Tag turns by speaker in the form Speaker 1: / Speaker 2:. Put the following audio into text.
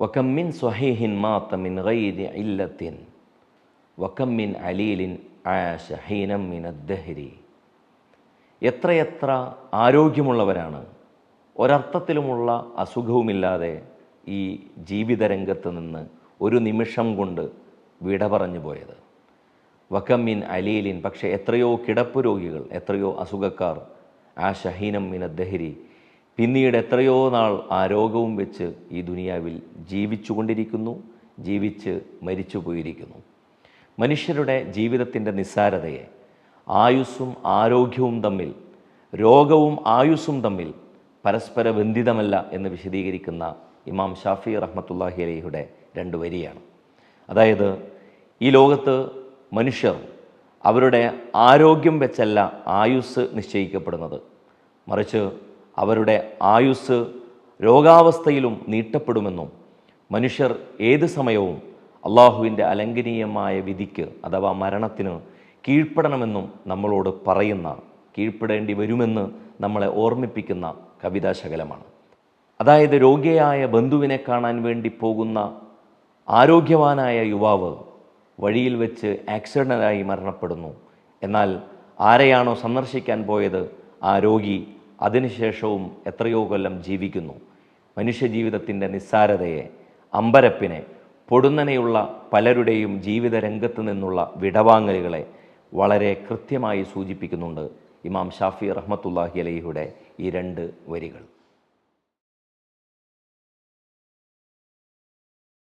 Speaker 1: വകം മിൻ സ്വഹീഹിൻ മാത മിൻ ഗൈരി ഇല്ലത്തിൻ വകം മിൻ അലീലിൻ ആശ ഹീനം മിനദ്ദഹരി. എത്രയെത്ര ആരോഗ്യമുള്ളവരാണ് ഒരർത്ഥത്തിലുമുള്ള അസുഖവുമില്ലാതെ ഈ ജീവിതരംഗത്ത് നിന്ന് ഒരു നിമിഷം കൊണ്ട് വിട പറഞ്ഞു പോയത്. വകം മിൻ അലീലിൻ, പക്ഷേ എത്രയോ കിടപ്പ് രോഗികൾ, എത്രയോ അസുഖക്കാർ ആ ഷഹീനം മിനദ്ദഹരി, പിന്നീട് എത്രയോ നാൾ ആ രോഗവും വെച്ച് ഈ ദുനിയാവിൽ ജീവിച്ചുകൊണ്ടിരിക്കുന്നു, ജീവിച്ച് മരിച്ചു പോയിരിക്കുന്നു. മനുഷ്യരുടെ ജീവിതത്തിൻ്റെ നിസ്സാരതയെ ആയുസ്സും ആരോഗ്യവും തമ്മിൽ, രോഗവും ആയുസ്സും തമ്മിൽ പരസ്പര ബന്ധിതമല്ല എന്ന് വിശദീകരിക്കുന്ന ഇമാം ഷാഫി റഹ്മത്തുള്ളാഹി അലൈഹിയുടെ 2 വരിയാണ്. അതായത് ഈ ലോകത്ത് മനുഷ്യർ അവരുടെ ആരോഗ്യം വെച്ചല്ല ആയുസ് നിശ്ചയിക്കപ്പെടുന്നത്, മറിച്ച് അവരുടെ ആയുസ് രോഗാവസ്ഥയിലും നീട്ടപ്പെടുമെന്നും മനുഷ്യർ ഏത് സമയവും അള്ളാഹുവിൻ്റെ അലംഘനീയമായ വിധിക്ക് അഥവാ മരണത്തിന് കീഴ്പ്പെടണമെന്നും നമ്മളോട് പറയുന്ന, കീഴ്പ്പെടേണ്ടി വരുമെന്ന് നമ്മളെ ഓർമ്മിപ്പിക്കുന്ന കവിതാശകലമാണ്. അതായത് രോഗിയായ ബന്ധുവിനെ കാണാൻ വേണ്ടി പോകുന്ന ആരോഗ്യവാനായ യുവാവ് വഴിയിൽ വെച്ച് ആക്സിഡൻ്റായി മരണപ്പെടുന്നു. എന്നാൽ ആരെയാണോ സന്ദർശിക്കാൻ പോയത് ആ രോഗി അതിനുശേഷവും എത്രയോ കൊല്ലം ജീവിക്കുന്നു. മനുഷ്യജീവിതത്തിൻ്റെ നിസ്സാരതയെ, അമ്പരപ്പിനെ, പൊടുന്നനെയുള്ള പലരുടെയും ജീവിത രംഗത്ത് നിന്നുള്ള വിടവാങ്ങലുകളെ വളരെ കൃത്യമായി സൂചിപ്പിക്കുന്നുണ്ട് ഇമാം ഷാഫി റഹ്മത്തുള്ളാഹി അലൈഹിയുടെ ഈ 2 വരികൾ.